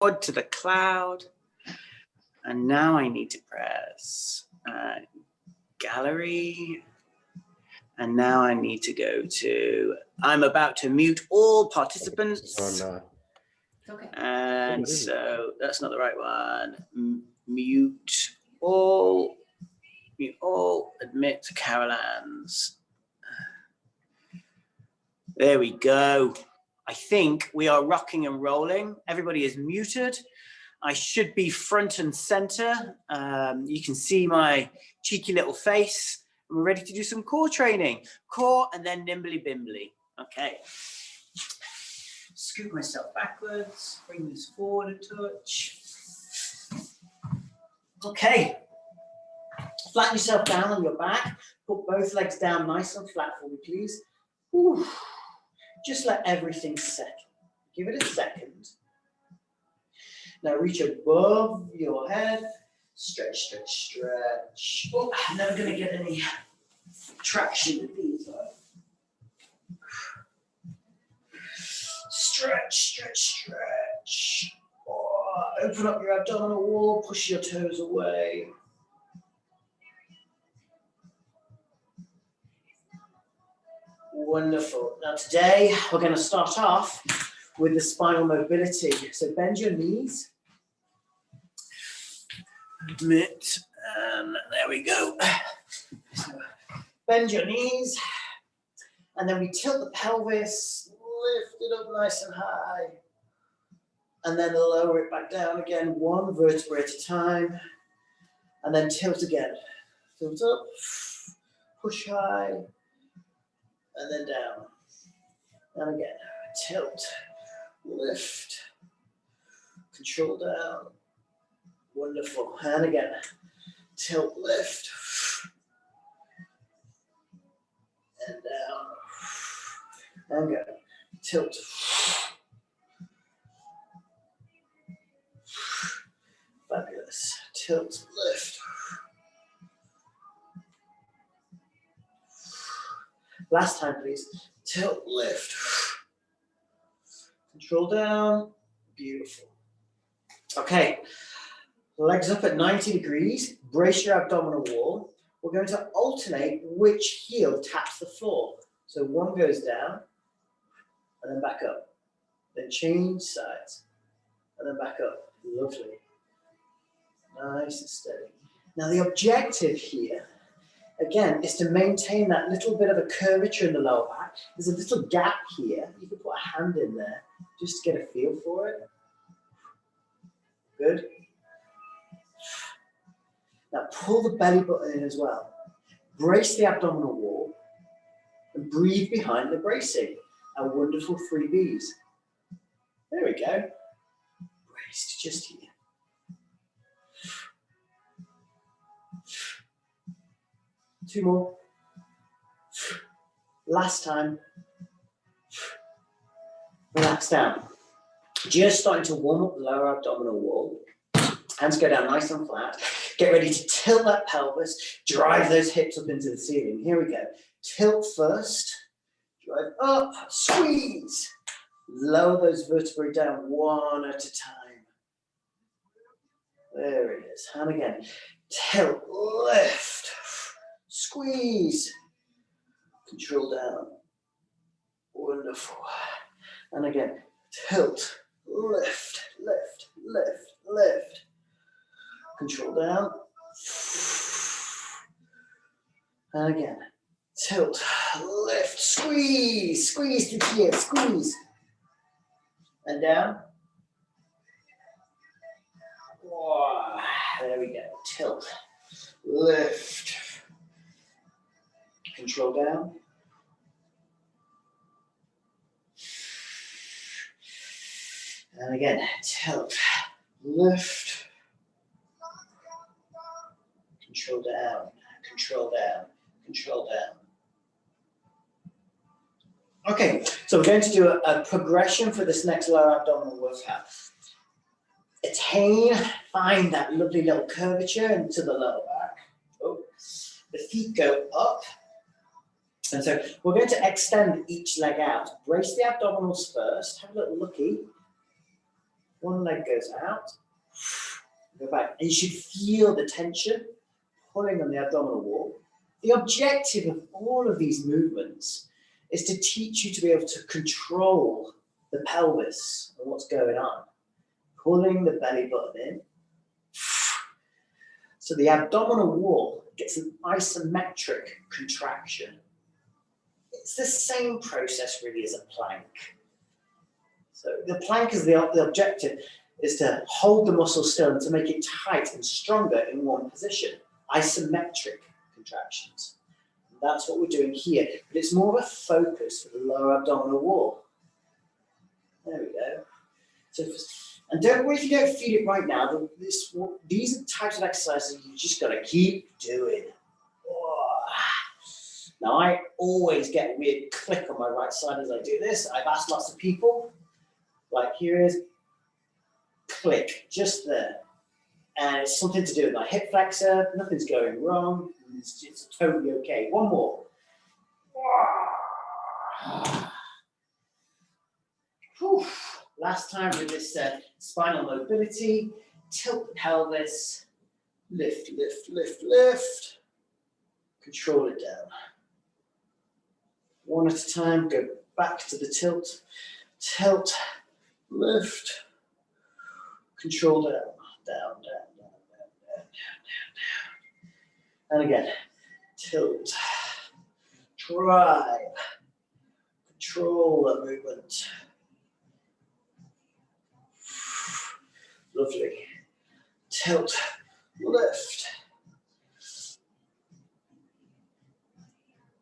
to the cloud. And now I need to press gallery. And now I need to go to, I'm about to mute all participants. Okay. And so that's not the right one. Mute all, admit Carol Ann's. There we go. I think we are rocking and rolling. Everybody is muted. I should be front and center. You can see my cheeky little face. We're ready to do some core training. Core and then nimbly bimbly. Okay. Scoop myself backwards. Bring this forward a touch. Okay. Flatten yourself down on your back. Put both legs down nice and flat for me, please. Ooh. Just let everything settle. Give it a second. Now reach above your head. Stretch, stretch, stretch. Oh, I'm never going to get any traction with these. Stretch, stretch, stretch. Oh, open up your abdominal wall. Push your toes away. Wonderful. Now today we're going to start off with the spinal mobility. So bend your knees. Admit, and there we go. So bend your knees, and then we tilt the pelvis, lift it up nice and high, and then lower it back down again, one vertebra at a time, and then tilt again. Tilt up, push high, and then down. And again, tilt, lift, control down. Wonderful. And again, tilt, lift, and down. And go. Tilt. Fabulous. Tilt, lift. Last time, please. Tilt, lift. Control down. Beautiful. Okay. Legs up at 90 degrees. Brace your abdominal wall. We're going to alternate which heel taps the floor. So one goes down, and then back up. Then change sides, and then back up. Lovely. Nice and steady. Now the objective here, again, is to maintain that little bit of a curvature in the lower back. There's a little gap here. You can put a hand in there just to get a feel for it. Good. Now pull the belly button in as well. Brace the abdominal wall and breathe behind the bracing. Our wonderful 3 Bs. There we go. Braced just here. Two more. Last time. Relax down. Just starting to warm up the lower abdominal wall. Hands go down nice and flat. Get ready to tilt that pelvis. Drive those hips up into the ceiling. Here we go. Tilt first. Drive up. Squeeze. Lower those vertebrae down one at a time. There it is. And again. Tilt. Lift. Squeeze. Control down. Wonderful. And again. Tilt. Lift. Lift. Lift. Lift. Control down. And again. Tilt. Lift. Squeeze. Squeeze to here. Squeeze. And down. Whoa. There we go. Tilt. Lift. Control down. And again. Tilt. Lift. Control down, control down, control down. Okay, so we're going to do a progression for this next lower abdominal workout. Attain, find that lovely little curvature into the lower back. Oh, the feet go up. And so we're going to extend each leg out. Brace the abdominals first. Have a little looky. One leg goes out, go back. And you should feel the tension pulling on the abdominal wall. The objective of all of these movements is to teach you to be able to control the pelvis and what's going on. Pulling the belly button in. So the abdominal wall gets an isometric contraction. It's the same process really as a plank. So the plank is the objective is to hold the muscle still and to make it tight and stronger in one position. Isometric contractions. And that's what we're doing here. But it's more of a focus for the lower abdominal wall. There we go. So, and don't worry if you don't feel it right now. These are types of exercises you just got to keep doing. Oh. Now, I always get a weird click on my right side as I do this. I've asked lots of people. Like here is click, just there. And it's something to do with my hip flexor. Nothing's going wrong. It's totally okay. One more. Whew. Last time with this spinal mobility, tilt the pelvis, lift, lift, lift, lift. Control it down. One at a time, go back to the tilt. Tilt, lift, control down, down, down, down, down, down, down, down, down. And again, tilt, drive, control the movement. Lovely. Tilt, lift,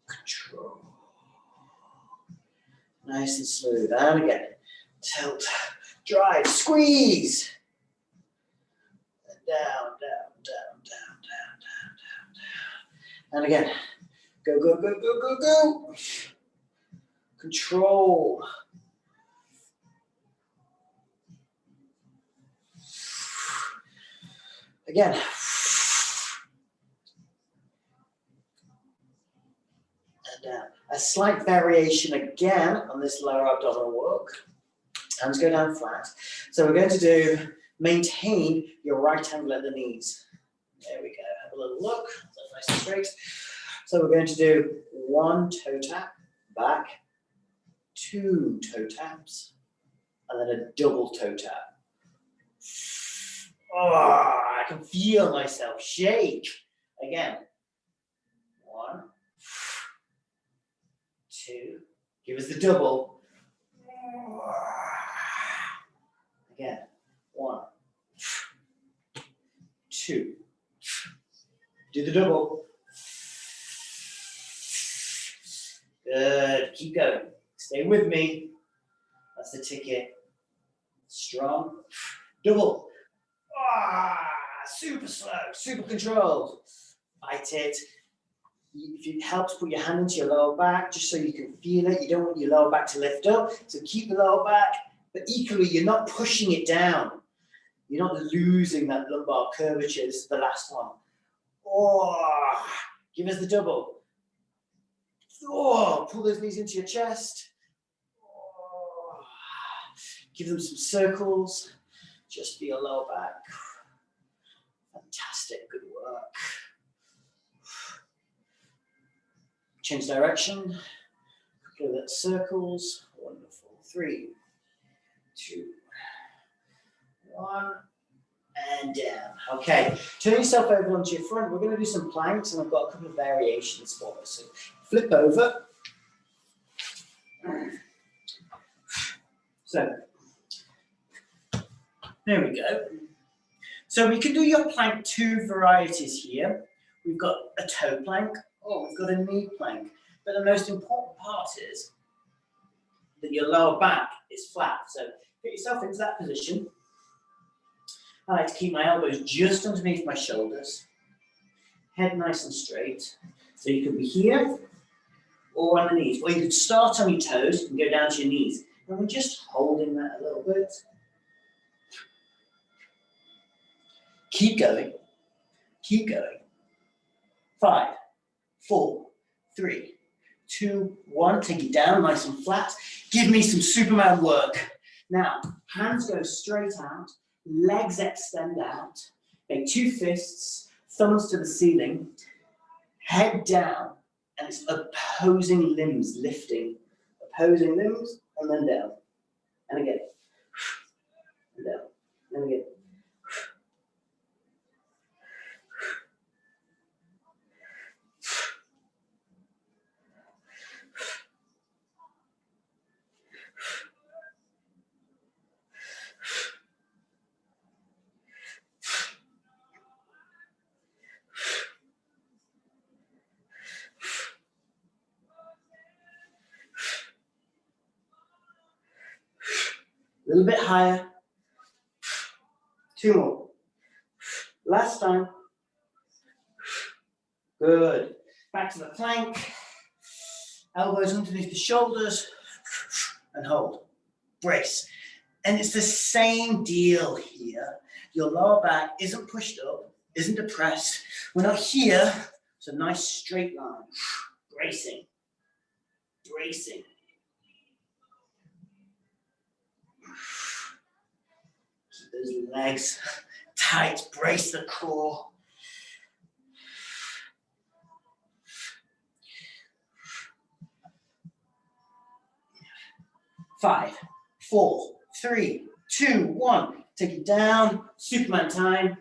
control. Nice and smooth. And again, tilt, drive, squeeze. And down, down, down, down, down, down, down, down. And again, go, go, go, go, go, go. Control. Again. And down. A slight variation again on this lower abdominal work. Hands go down flat. So we're going to do maintain your right angle at the knees. There we go. Have a little look. That's nice and straight. So we're going to do one toe tap back, two toe taps, and then a double toe tap. Oh, I can feel myself shake. Again. One, two. Give us the double. Again. One, two. Do the double. Good. Keep going. Stay with me. That's the ticket. Strong. Double. Super slow, super controlled. Fight it. If it helps, put your hand into your lower back just so you can feel it. You don't want your lower back to lift up, so keep the lower back, but equally, you're not pushing it down. You're not losing that lumbar curvature. This is the last one. Oh, give us the double. Oh, pull those knees into your chest. Oh, give them some circles. Just for your lower back. Fantastic, good work. Change direction. Couple of circles. Wonderful. 3, 2, 1. And down. Okay. Turn yourself over onto your front. We're going to do some planks, and I've got a couple of variations for us. So flip over. So there we go. So we can do your plank two varieties here. We've got a toe plank, or we've got a knee plank. But the most important part is that your lower back is flat. So put yourself into that position. I like to keep my elbows just underneath my shoulders. Head nice and straight. So you can be here or on the knees. Or you could start on your toes and go down to your knees. And we're just holding that a little bit. Keep going. Keep going. 5, 4, 3, 2, 1. Take it down nice and flat. Give me some Superman work. Now, hands go straight out, legs extend out, make two fists, thumbs to the ceiling, head down, and it's opposing limbs lifting. Opposing limbs, and then down. And again. And down. And again. A little bit higher. Two more. Last time. Good. Back to the plank. Elbows underneath the shoulders. And hold. Brace. And it's the same deal here. Your lower back isn't pushed up, isn't depressed. We're not here. It's a nice straight line. Bracing. Bracing. Keep those legs tight. Brace the core. Five, four, three, two, one. Take it down. Superman time.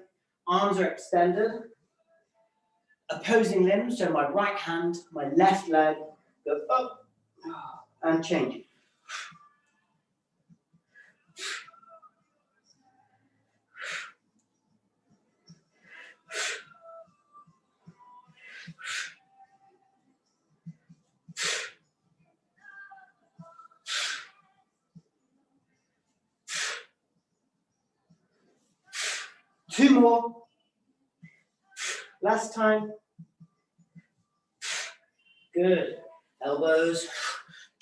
Arms are extended. Opposing limbs. So my right hand, my left leg go up and change it. Two more. Last time. Good. Elbows,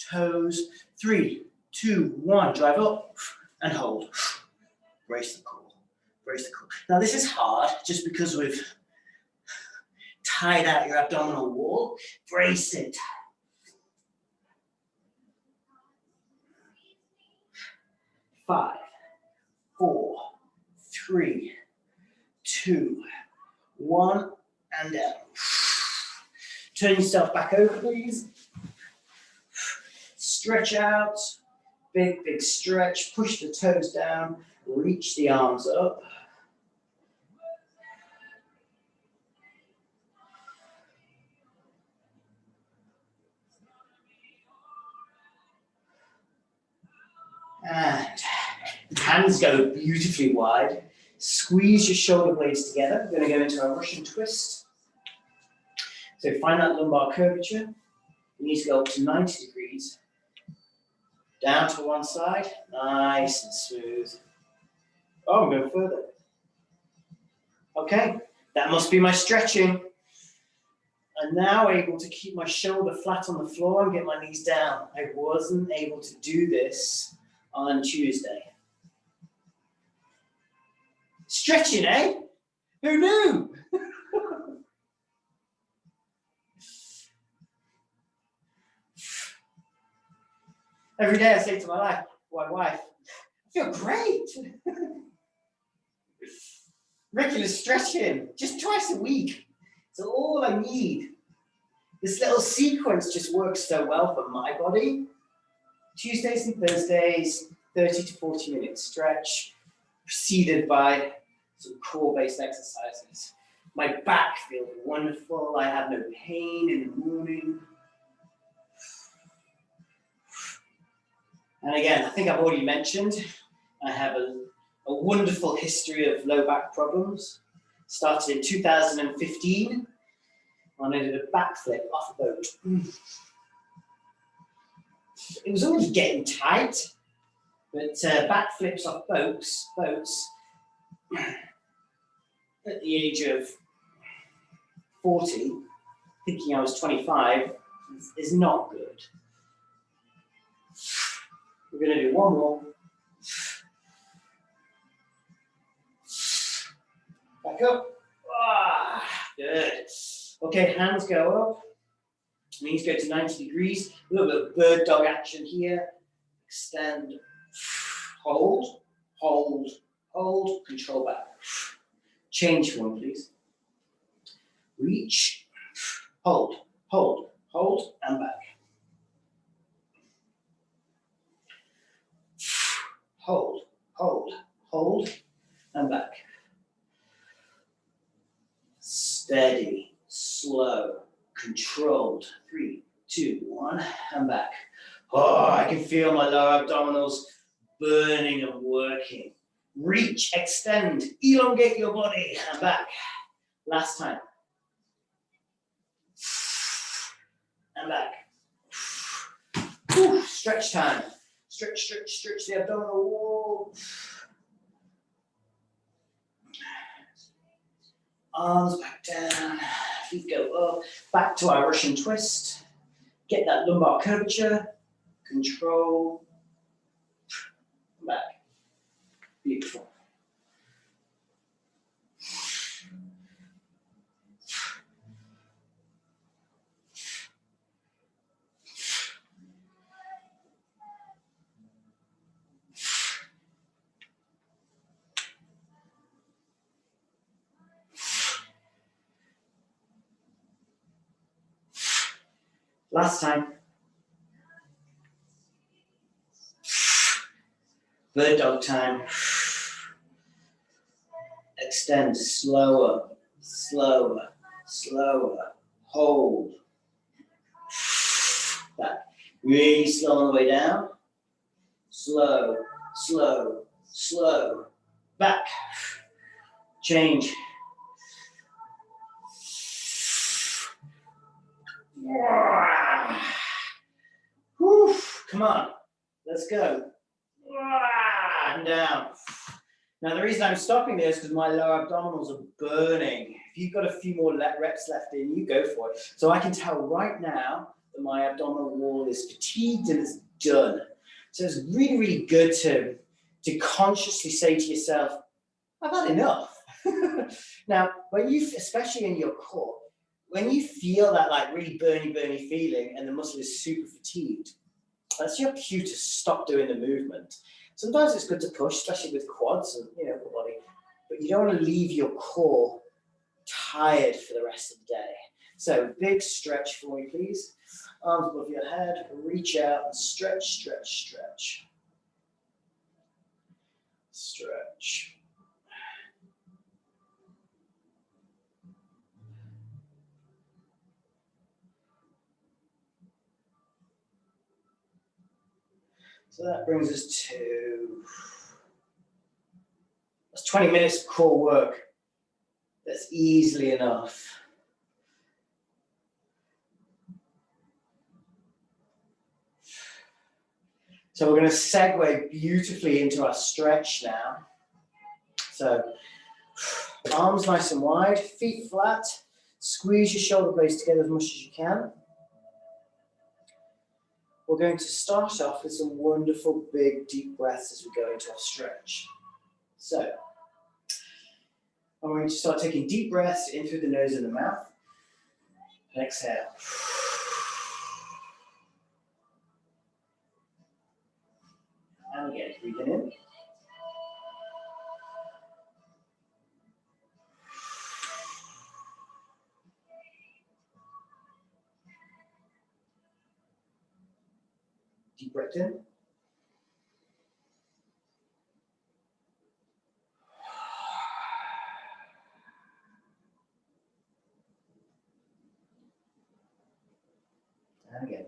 toes. 3, 2, 1. Drive up and hold. Brace the core. Brace the core. Now this is hard just because we've tied out your abdominal wall. Brace it. Five, 4, 3, 2, 1, and down. Turn yourself back over, please. Stretch out. Big, big stretch. Push the toes down. Reach the arms up. And hands go beautifully wide. Squeeze your shoulder blades together. We're going to go into a Russian twist. So find that lumbar curvature. You need to go up to 90 degrees. Down to one side. Nice and smooth. Oh, I'm going further. Okay, that must be my stretching. I'm now able to keep my shoulder flat on the floor and get my knees down. I wasn't able to do this on Tuesday. Stretching, eh? Who knew? Every day I say to my wife, I feel great. Regular stretching, just twice a week. It's all I need. This little sequence just works so well for my body. Tuesdays and Thursdays, 30 to 40 minute stretch, preceded by some core-based exercises. My back feels wonderful. I have no pain in the morning. And again, I think I've already mentioned, I have a wonderful history of low back problems. Started in 2015 when I did a backflip off a boat. It was already getting tight, but backflips off boats at the age of 40, thinking I was 25, is not good. We're going to do one more. Back up. Ah, good. Okay, hands go up. Knees go to 90 degrees. A little bit of bird dog action here. Extend. Hold, hold, hold, control back. Change one, please. Reach, hold, hold, hold, and back. Hold, hold, hold, and back. Steady, slow, controlled. 3, 2, 1, and back. Oh, I can feel my lower abdominals burning and working. Reach, extend, elongate your body, and back. Last time. And back. Whew, stretch time. Stretch, stretch, stretch the abdominal wall. Arms back down, feet go up, back to our Russian twist. Get that lumbar curvature, control, back. Beautiful. Last time. Bird dog time. Extend, slower, slower, slower. Hold. Back. Really slow on the way down. Slow, slow, slow. Back. Change. Whew, come on, let's go. And down. Now the reason I'm stopping there is because my lower abdominals are burning. If you've got a few more reps left in, you go for it. So I can tell right now that my abdominal wall is fatigued and it's done. So it's really, really good to consciously say to yourself, I've had enough. Now, when you, especially in your core, when you feel that like really burny feeling and the muscle is super fatigued, that's your cue to stop doing the movement. Sometimes it's good to push, especially with quads and the body, but you don't want to leave your core tired for the rest of the day. So big stretch for me, please. Arms above your head, reach out and stretch, stretch, stretch. Stretch. So that brings us to, that's 20 minutes of core work. That's easily enough. So we're going to segue beautifully into our stretch now. So arms nice and wide, feet flat, squeeze your shoulder blades together as much as you can. We're going to start off with some wonderful big deep breaths as we go into our stretch. So I'm going to start taking deep breaths in through the nose and the mouth. And exhale. And again, breathing in. Deep breath in. And again.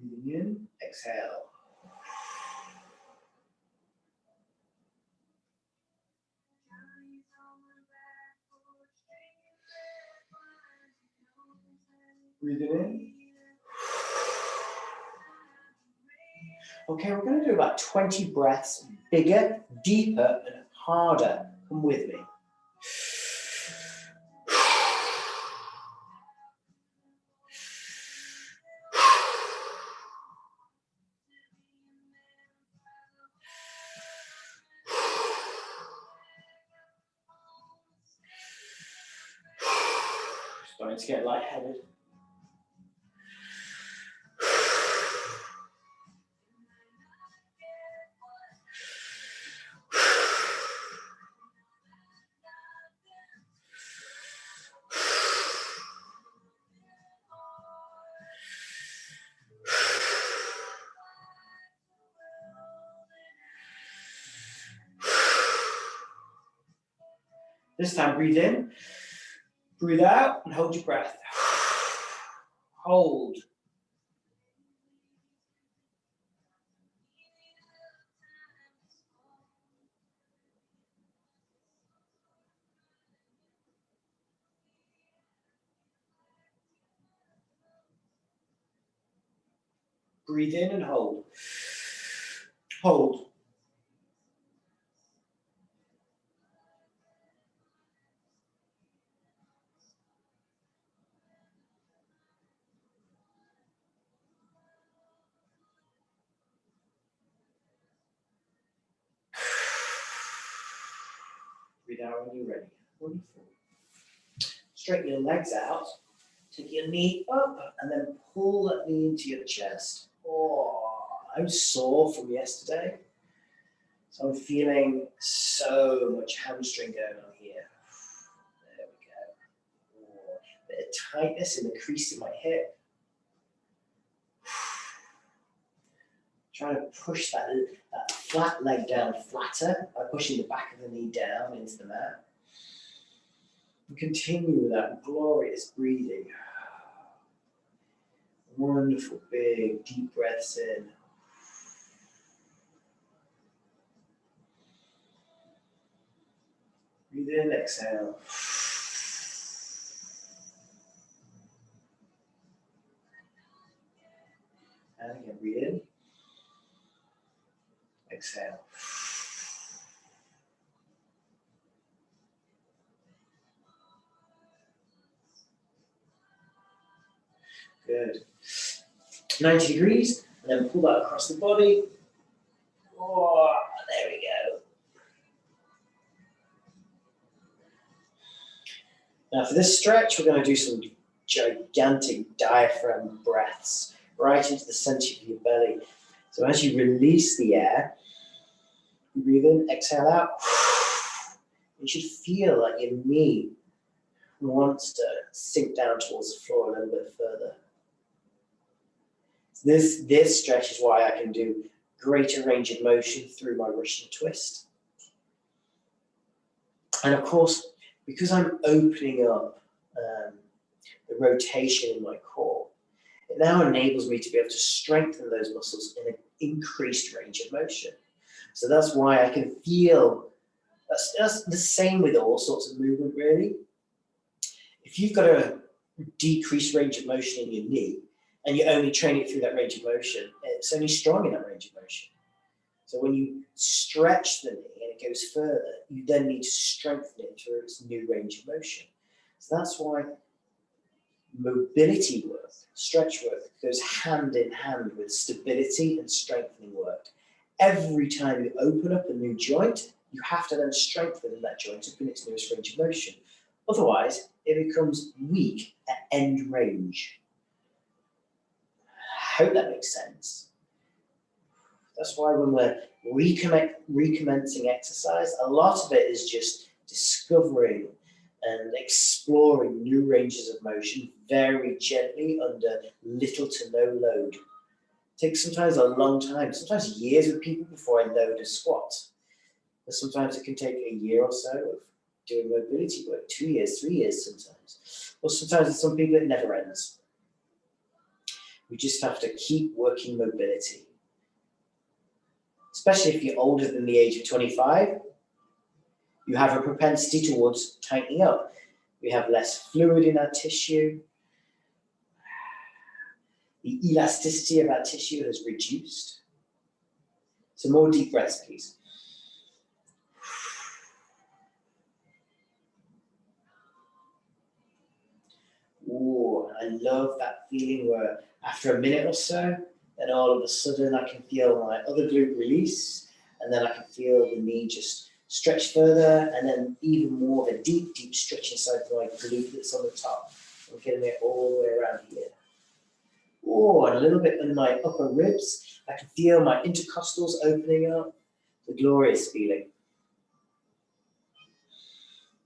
Breathing in, exhale. Breathing in. Okay, we're going to do about 20 breaths, bigger, deeper, and harder. Come with me. Starting to get lightheaded. This time, breathe in, breathe out, and hold your breath. Hold. Breathe in and hold. Hold. Breathe out when you're ready. Wonderful. Straighten your legs out. Take your knee up and then pull that knee into your chest. Oh, I'm sore from yesterday. So I'm feeling so much hamstring going on here. There we go. Oh, a bit of tightness in the crease in my hip. Trying to push that flat leg down flatter by pushing the back of the knee down into the mat. And continue with that glorious breathing. Wonderful, big, deep breaths in. Breathe in, exhale. And again, breathe in. Exhale. Good. 90 degrees, and then pull that across the body. Oh, there we go. Now for this stretch, we're going to do some gigantic diaphragm breaths right into the center of your belly. So as you release the air, you breathe in, exhale out. You should feel like your knee wants to sink down towards the floor a little bit further. This stretch is why I can do greater range of motion through my Russian twist. And of course, because I'm opening up the rotation in my core, it now enables me to be able to strengthen those muscles in an increased range of motion. So that's why I can feel, that's the same with all sorts of movement really. If you've got a decreased range of motion in your knee, and you only train it through that range of motion, it's only strong in that range of motion. So when you stretch the knee and it goes further, you then need to strengthen it through its new range of motion. So that's why mobility work, stretch work, goes hand in hand with stability and strengthening work. Every time you open up a new joint, you have to then strengthen that joint up in its newest range of motion. Otherwise, it becomes weak at end range. I hope that makes sense. That's why when we're recommencing exercise, a lot of it is just discovering and exploring new ranges of motion very gently under little to no load. It takes sometimes a long time, sometimes years with people before I load a squat. But sometimes it can take a year or so of doing mobility work, 2 years, 3 years sometimes. Or sometimes with some people it never ends. We just have to keep working mobility. Especially if you're older than the age of 25, you have a propensity towards tightening up. We have less fluid in our tissue. The elasticity of our tissue has reduced. So more deep breaths, please. Ooh, I love that feeling where after a minute or so, then all of a sudden I can feel my other glute release, and then I can feel the knee just stretch further, and then even more of a deep, deep stretch inside my glute that's on the top. I'm getting it all the way around here. Oh, and a little bit in my upper ribs. I can feel my intercostals opening up. The glorious feeling.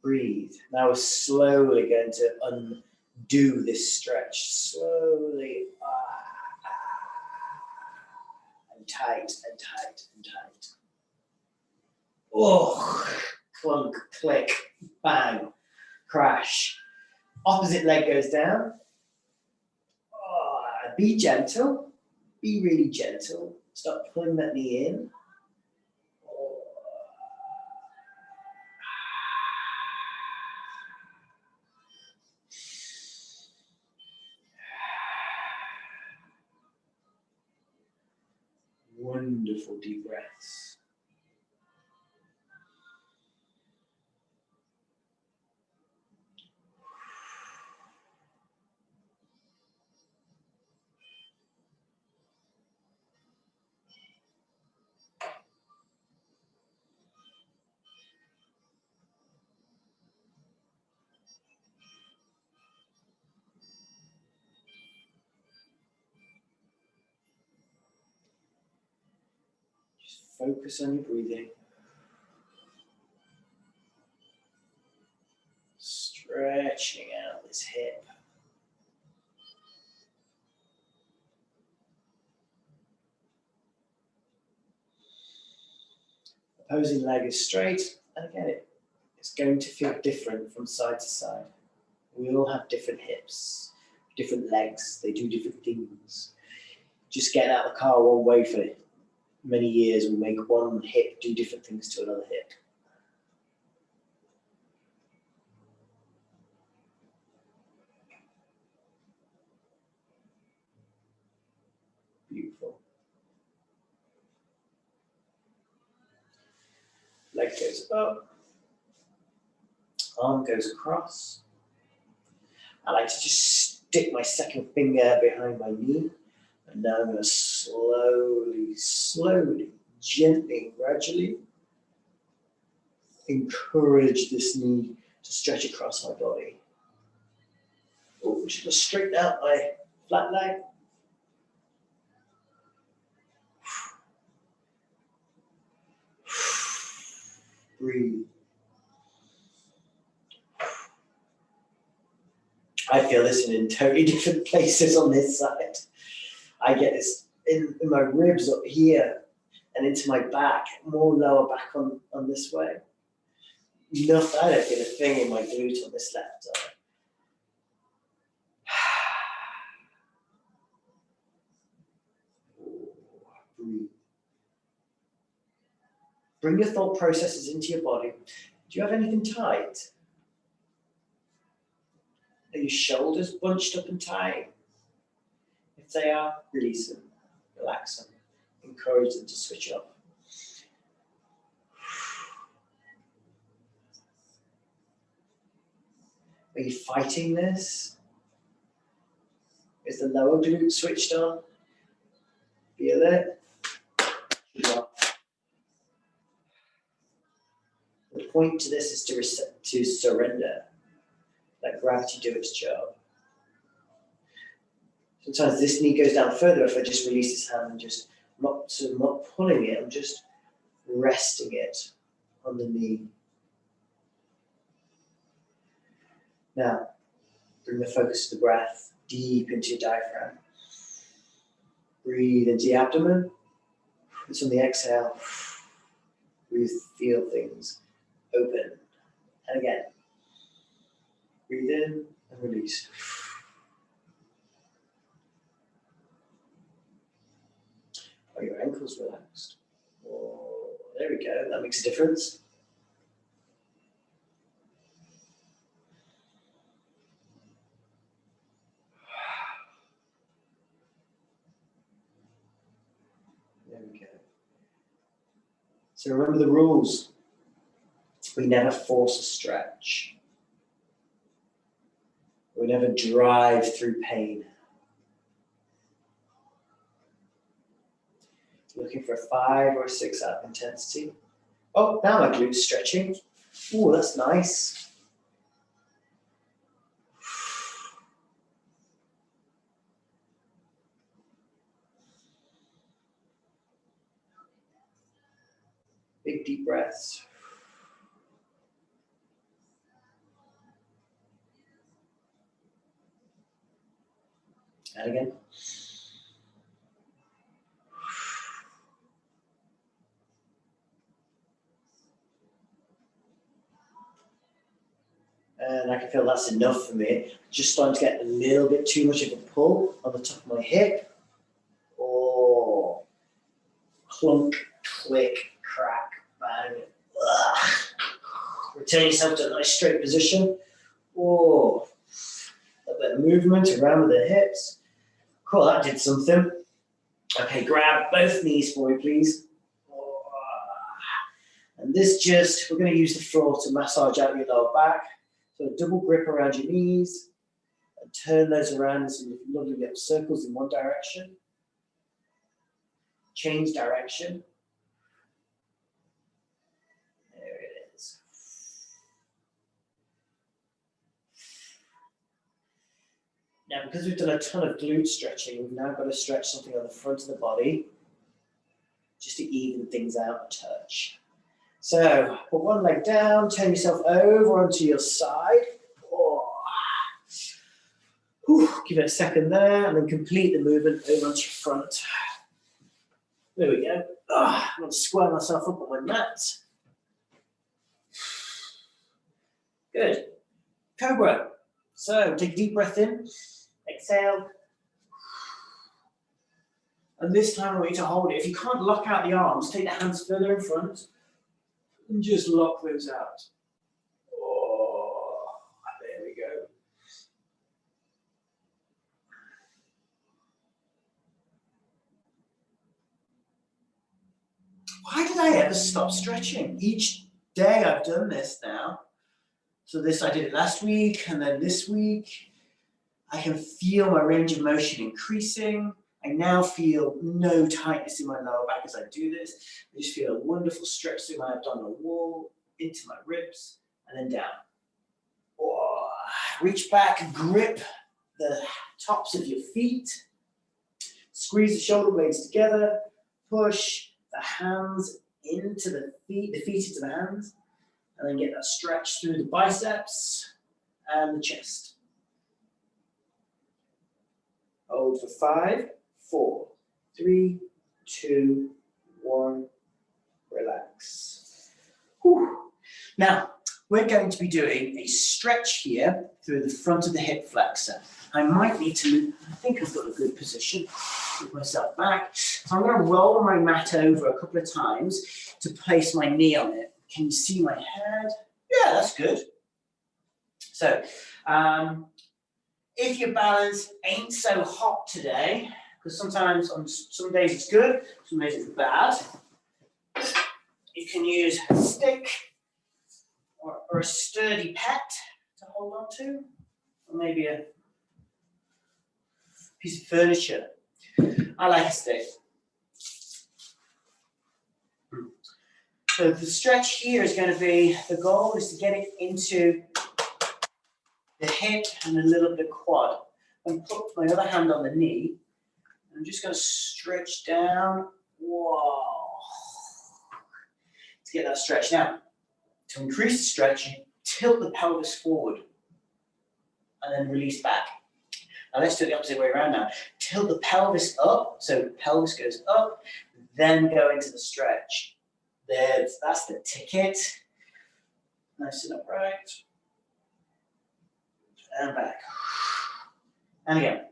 Breathe. Now we're slowly going to undo this stretch. Slowly. And tight, and tight, and tight. Oh, clunk, click, bang, crash. Opposite leg goes down. Oh, be gentle. Be really gentle. Stop pulling that knee in. Oh. Wonderful deep breaths. Focus on your breathing. Stretching out this hip. Opposing leg is straight, and again, it's going to feel different from side to side. We all have different hips, different legs, they do different things. Just getting out of the car one way for many years will make one hip do different things to another hip. Beautiful. Leg goes up, arm goes across. I like to just stick my second finger behind my knee. And now I'm going to slowly, gently, and gradually encourage this knee to stretch across my body. Oh, just going to straighten out my flat leg. Breathe. I feel this in totally different places on this side. I get this in my ribs up here and into my back, more lower back on this way. Nothing, I don't feel a thing in my glute on this left side. Breathe. Bring your thought processes into your body. Do you have anything tight? Are your shoulders bunched up and tight? If they are, release them, relax them, encourage them to switch up. Are you fighting this? Is the lower glute switched on? Feel it? The point to this is to surrender. Let gravity do its job. Sometimes this knee goes down further if I just release this hand and just not pulling it, I'm just resting it on the knee. Now, bring the focus to the breath deep into your diaphragm. Breathe into the abdomen. It's on the exhale. Breathe, feel things open. And again, breathe in and release. Are your ankles relaxed? Oh, there we go, that makes a difference. There we go. So remember the rules. We never force a stretch. We never drive through pain. Looking for a 5 or 6 out of intensity. Oh, now my glute's stretching. Ooh, that's nice. Big deep breaths. And again. And I can feel that's enough for me. Just starting to get a little bit too much of a pull on the top of my hip. Oh, clunk, click, crack, bang. Ugh. Return yourself to a nice straight position. Oh, a bit of movement around with the hips. Cool, that did something. Okay, grab both knees for me, please. Oh. And this just, we're going to use the floor to massage out your lower back. So a double grip around your knees and turn those around in some lovely little circles in one direction. Change direction. There it is. Now, because we've done a ton of glute stretching, we've now got to stretch something on the front of the body just to even things out a touch. So, put one leg down, turn yourself over onto your side. Oh. Whew. Give it a second there, and then complete the movement over onto your front. There we go. Oh, I'm going to square myself up on my mat. Good. Cobra. So, take a deep breath in. Exhale. And this time I want you to hold it. If you can't lock out the arms, take the hands further in front and just lock those out. Oh, there we go. Why did I ever stop stretching? Each day I've done this now. So this I did it last week and then this week. I can feel my range of motion increasing. I now feel no tightness in my lower back as I do this. I just feel a wonderful stretch through my abdominal wall, into my ribs, and then down. Oh, reach back, grip the tops of your feet. Squeeze the shoulder blades together. Push the hands into the feet into the hands. And then get that stretch through the biceps and the chest. Hold for 5, 4, 3, 2, 1. Relax. Whew. Now, we're going to be doing a stretch here through the front of the hip flexor. I might need to move, I think I've got a good position. Move myself back. So I'm going to roll my mat over a couple of times to place my knee on it. Can you see my head? Yeah, that's good. So, if your balance ain't so hot today, because sometimes on some days it's good, some days it's bad, you can use a stick or a sturdy pet to hold on to, or maybe a piece of furniture. I like a stick. So the stretch here is going to be, the goal is to get it into the hip and a little bit of quad. And put my other hand on the knee. And I'm just going to stretch down. Whoa. To get that stretch. Now, to increase the stretch, tilt the pelvis forward. And then release back. Now let's do it the opposite way around now. Tilt the pelvis up. So the pelvis goes up. Then go into the stretch. That's the ticket. Nice and upright. And back. And again.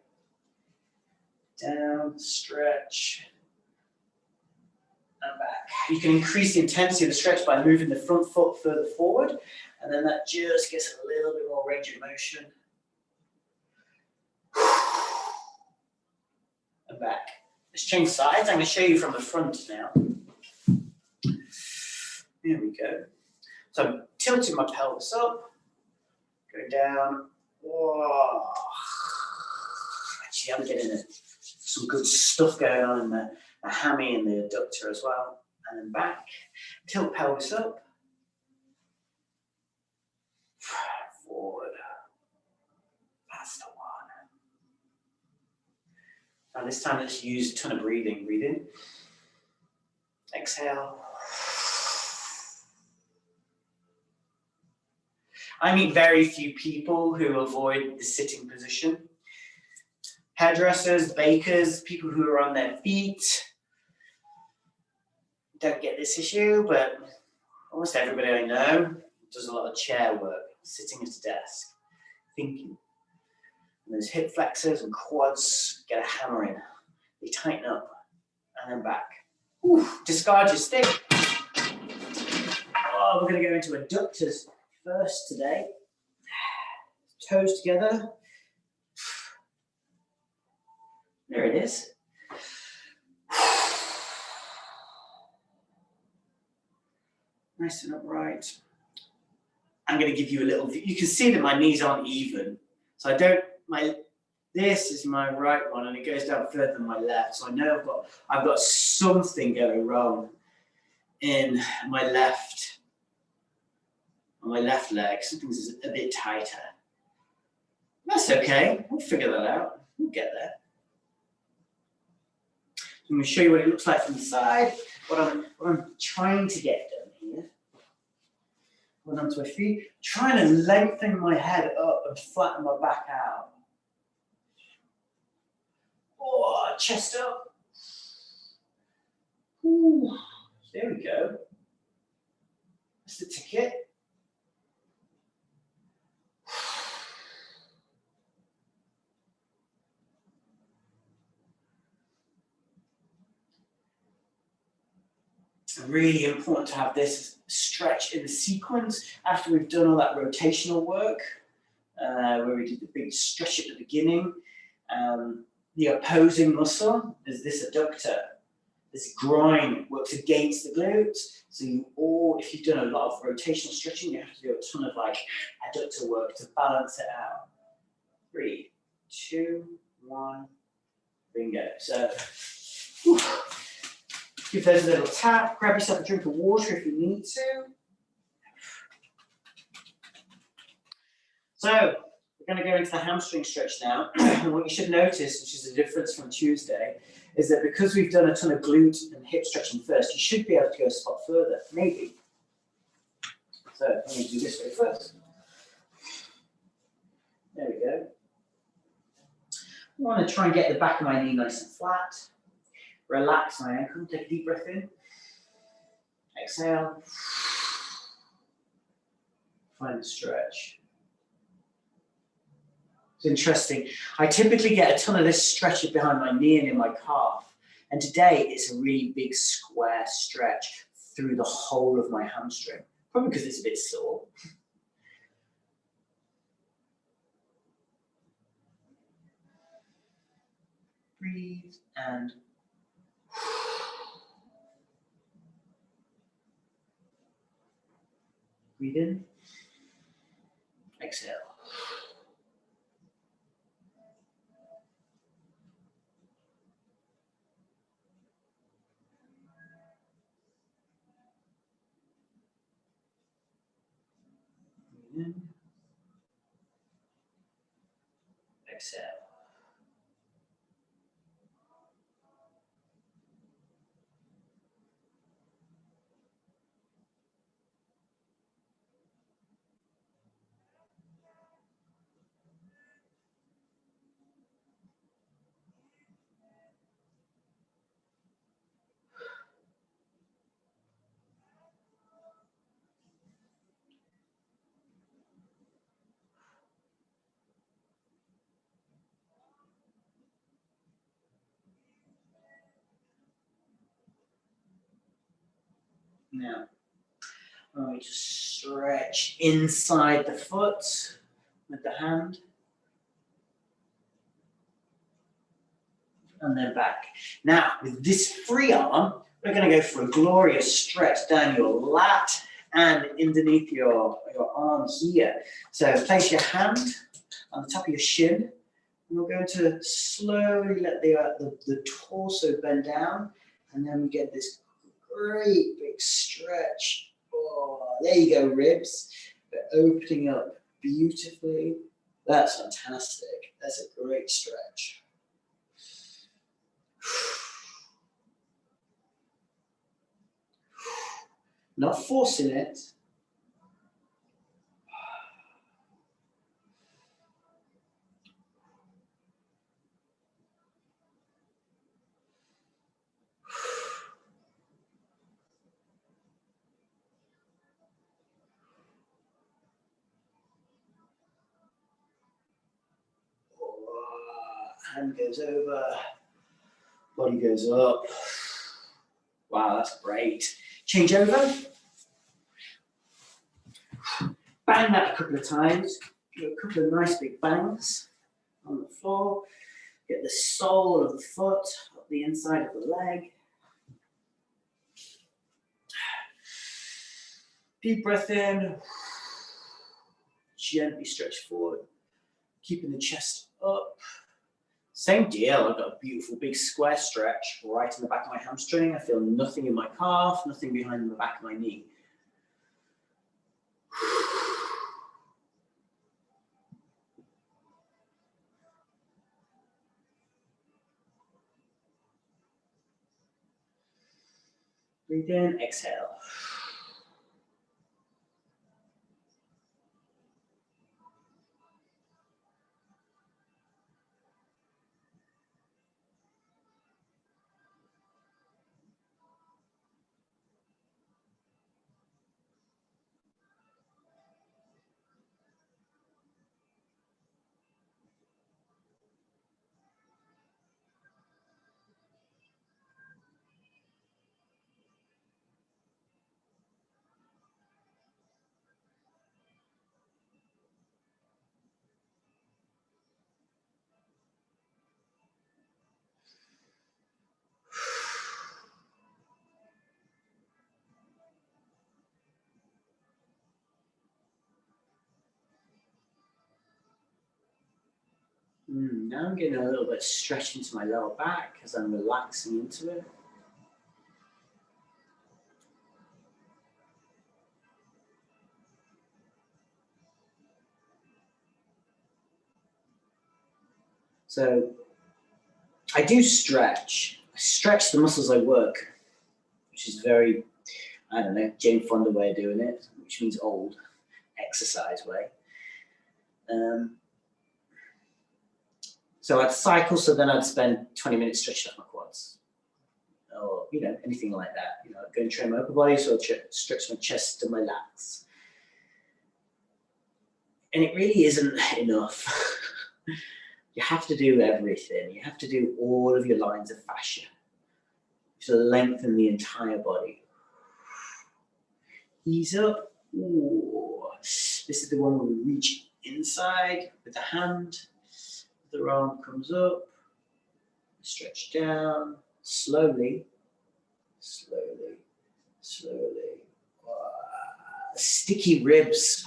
Down, stretch, and back. You can increase the intensity of the stretch by moving the front foot further forward, and then that just gets a little bit more range of motion. And back. Let's change sides. I'm going to show you from the front now. There we go. So I'm tilting my pelvis up, go down. Whoa. Actually, I'm getting some good stuff going on in the hammy and the adductor as well. And then back. Tilt pelvis up. Forward. That's the one. And this time let's use a ton of breathing. Breathe in. Exhale. I meet very few people who avoid the sitting position. Hairdressers, bakers, people who are on their feet don't get this issue, but almost everybody I know does a lot of chair work, sitting at a desk, thinking. And those hip flexors and quads get a hammer in. They tighten up and then back. Ooh, discard your stick. Oh, we're going to go into adductors first today. Toes together. There it is. Nice and upright. I'm going to give you a little view. You can see that my knees aren't even. So this is my right one and it goes down further than my left. So I know I've got something going wrong in my left, on my left leg. Something's a bit tighter. That's okay. We'll figure that out. We'll get there. I'm going to show you what it looks like from the side. What I'm trying to get done here. Going onto my feet. Trying to lengthen my head up and flatten my back out. Oh, chest up. Ooh, there we go. That's the ticket. It's really important to have this stretch in the sequence after we've done all that rotational work, where we did the big stretch at the beginning. The opposing muscle is this adductor. This groin works against the glutes. So if you've done a lot of rotational stretching, you have to do a ton of like adductor work to balance it out. 3, 2, 1, bingo. So, whew. Give those a little tap, grab yourself a drink of water if you need to. So, we're going to go into the hamstring stretch now. And what you should notice, which is a difference from Tuesday, is that because we've done a ton of glute and hip stretching first, you should be able to go a spot further, maybe. So, I'm going to do this way first. There we go. I want to try and get the back of my knee nice and flat. Relax my ankle, take a deep breath in. Exhale. Find the stretch. It's interesting. I typically get a ton of this stretching behind my knee and in my calf. And today it's a really big square stretch through the whole of my hamstring. Probably because it's a bit sore. Breathe and breathe in, exhale. Breathe in, exhale. Now, I'm going to stretch inside the foot with the hand. And then back. Now, with this free arm, we're going to go for a glorious stretch down your lat and underneath your arm here. So place your hand on the top of your shin. And we're going to slowly let the torso bend down. And then we get this great big stretch. Oh, there you go, ribs. They're opening up beautifully. That's fantastic. That's a great stretch. Not forcing it. hand goes over, body goes up. Wow, that's great. Change over. Bang that a couple of times. Do a couple of nice big bangs on the floor. Get the sole of the foot up the inside of the leg. Deep breath in. Gently stretch forward. Keeping the chest up. Same deal. I've got a beautiful big square stretch right in the back of my hamstring. I feel nothing in my calf, nothing behind the back of my knee. Breathe in, exhale. Now I'm getting a little bit stretch into my lower back as I'm relaxing into it. So I do stretch. I stretch the muscles I work, which is very, I don't know, Jane Fonda way of doing it, which means old, exercise way. So I'd cycle, so then I'd spend 20 minutes stretching off my quads. Or, anything like that. I'd go and train my upper body, so I'd stretch my chest and my lats. And it really isn't enough. You have to do everything. You have to do all of your lines of fascia to lengthen the entire body. Ease up. Ooh. This is the one where we reach inside with the hand. The arm comes up. Stretch down. Slowly. Slowly. Slowly. Sticky ribs.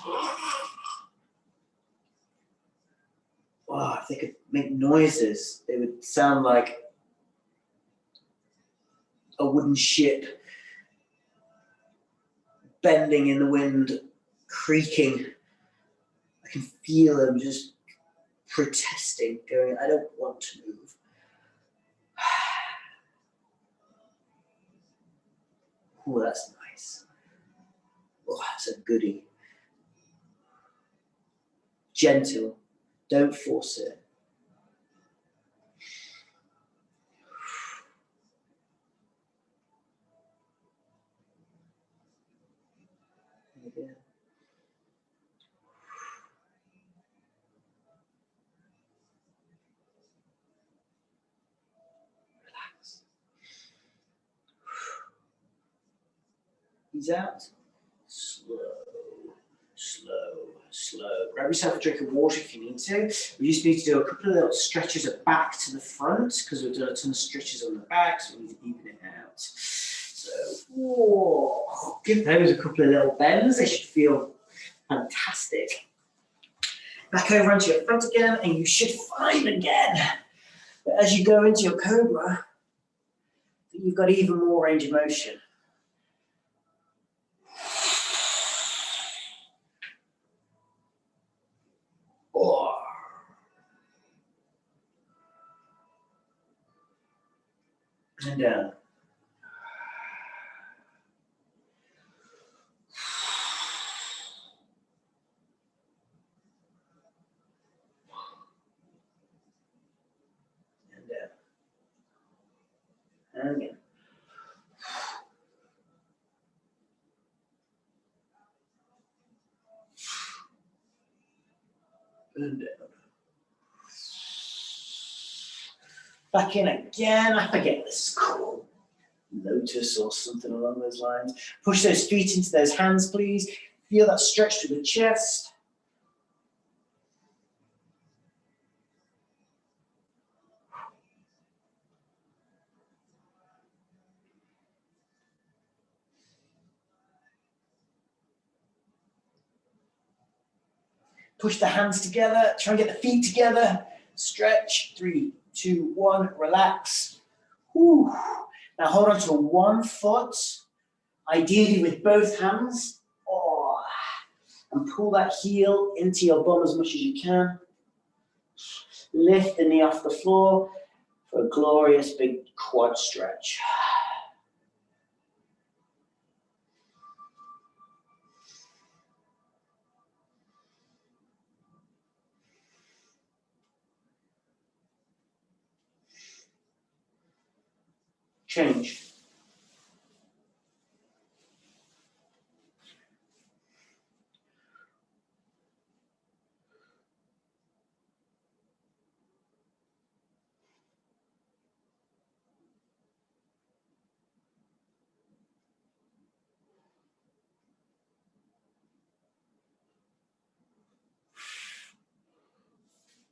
Wow, if they could make noises, they would sound like a wooden ship bending in the wind, creaking. I can feel them just protesting, going, I don't want to move. Oh, that's nice. Oh, that's a goodie. Gentle. Don't force it. Again. Relax. Ease out. Slow, slow, slow. Grab yourself a drink of water if you need to. We just need to do a couple of little stretches of back to the front because we've done a ton of stretches on the back, so we need to even it out. So, give those a couple of little bends. They should feel fantastic. Back over onto your front again, and you should find again that as you go into your cobra, that you've got even more range of motion. And down. And down. And again. And down. Back in again. I forget this is called. Lotus or something along those lines. Push those feet into those hands, please. Feel that stretch through the chest. Push the hands together. Try and get the feet together. Stretch. 3, 2, 1. Relax. Whew. Now hold on to one foot, ideally with both hands. Oh. And pull that heel into your bum as much as you can. Lift the knee off the floor for a glorious big quad stretch. Change.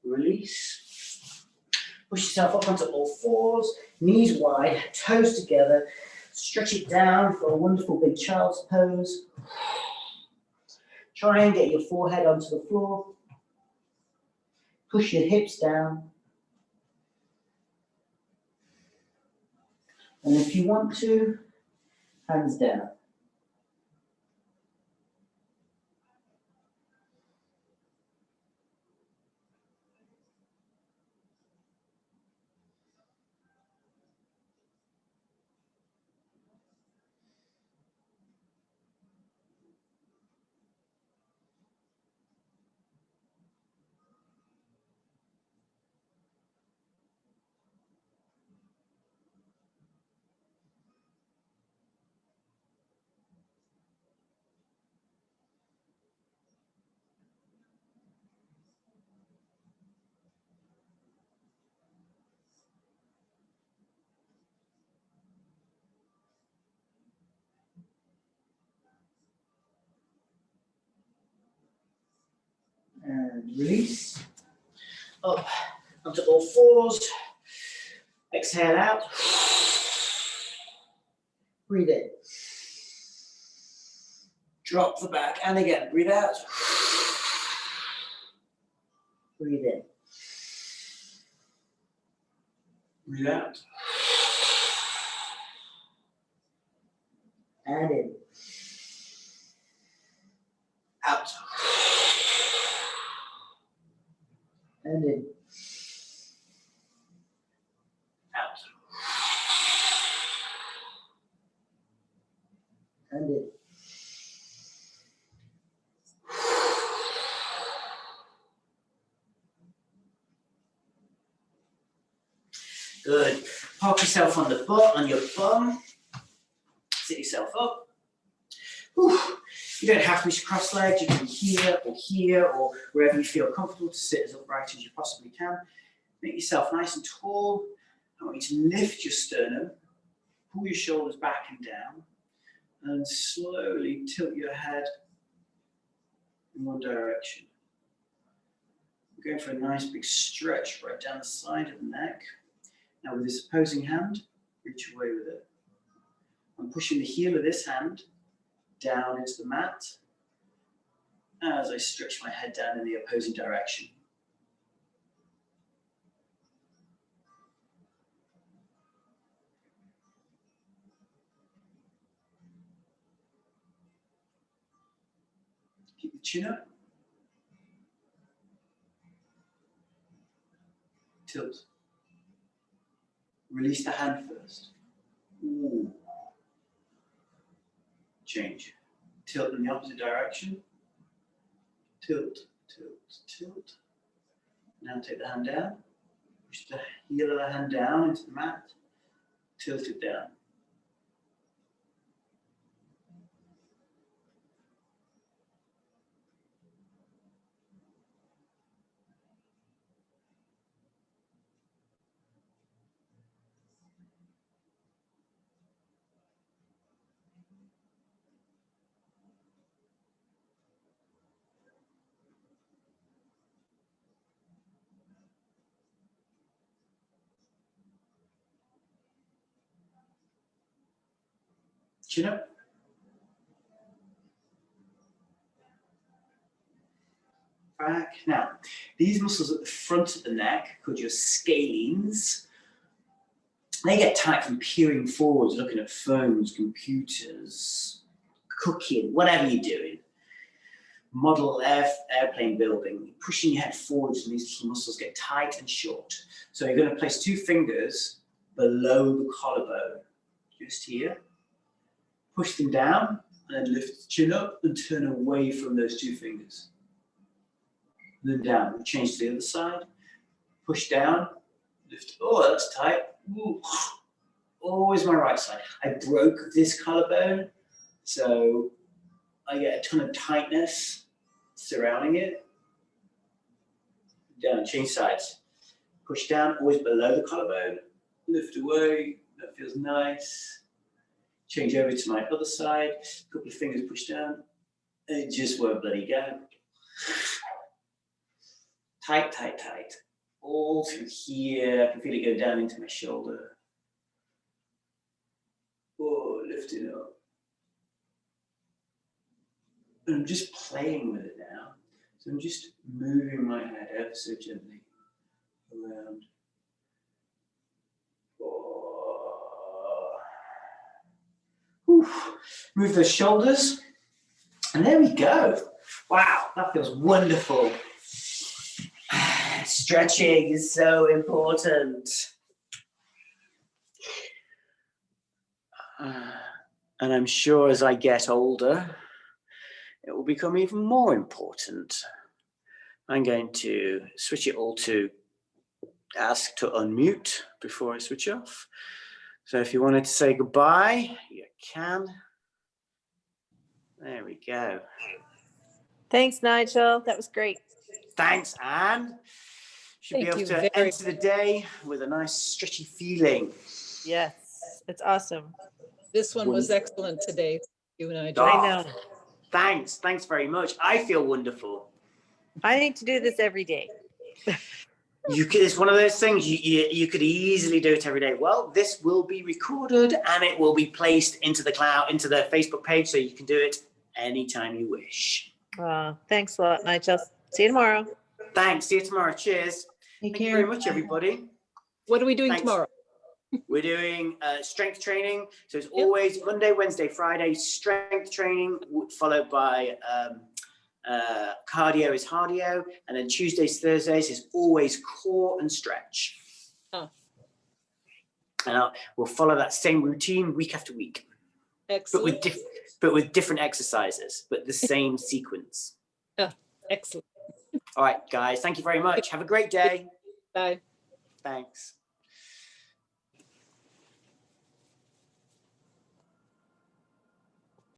Release. Push yourself up onto all fours, knees wide, toes together. Stretch it down for a wonderful big child's pose. Try and get your forehead onto the floor. Push your hips down. And if you want to, hands down. And release. Up onto all fours. Exhale out. Breathe in. Drop the back. And again, breathe out. Breathe in. Breathe out. And in. Out. And in. Out. And in. Good. Park yourself on the butt, on your bum. Sit yourself up. Whew. You don't have to be cross-legged. You can be here, or wherever you feel comfortable to sit as upright as you possibly can. Make yourself nice and tall. I want you to lift your sternum, pull your shoulders back and down, and slowly tilt your head in one direction. We're going for a nice big stretch right down the side of the neck. Now with this opposing hand, reach away with it. I'm pushing the heel of this hand down into the mat as I stretch my head down in the opposing direction. Keep the chin up. Tilt. Release the hand first. Ooh. Change. Tilt in the opposite direction. Tilt, tilt, tilt. Now take the hand down. Push the heel of the hand down into the mat. Tilt it down. Chin up. Back. Now, these muscles at the front of the neck, called your scalenes, they get tight from peering forwards, looking at phones, computers, cooking, whatever you're doing. Model airplane building, pushing your head forwards, and these little muscles get tight and short. So you're going to place 2 fingers below the collarbone, just here. Push them down, and then lift the chin up and turn away from those 2 fingers. And then down. We change to the other side. Push down, lift. Oh, that's tight. Ooh. Always my right side. I broke this collarbone, so I get a ton of tightness surrounding it. Down, change sides. Push down, always below the collarbone. Lift away, that feels nice. Change over to my other side. A couple of fingers push down. And it just won't bloody go. Tight, tight, tight. All through here. I can feel it go down into my shoulder. Oh, lift it up. And I'm just playing with it now. So I'm just moving my head ever so gently around. Oh. Move those shoulders. And there we go. Wow, that feels wonderful. Stretching is so important. And I'm sure as I get older, it will become even more important. I'm going to switch it all to ask to unmute before I switch off. So if you wanted to say goodbye, you can. There we go. Thanks, Nigel. That was great. Thanks, Anne. Should be able to enter the day with a nice stretchy feeling. Yes, it's awesome. This one was excellent today. You and I. I know. Thanks very much. I feel wonderful. I need to do this every day. It's one of those things you could easily do it every day. Well, this will be recorded and it will be placed into the cloud, into the Facebook page, so you can do it anytime you wish. Thanks a lot, Nigel. See you tomorrow. Thanks. See you tomorrow. Cheers. Thank you very much, everybody. What are we doing tomorrow? We're doing strength training. So it's always Monday, Wednesday, Friday, strength training, followed by cardio is cardio. And then Tuesdays, Thursdays is always core and stretch. Oh. And we'll follow that same routine week after week. Excellent. But with different exercises, but the same sequence. Oh, excellent. All right, guys. Thank you very much. Have a great day. Bye. Thanks.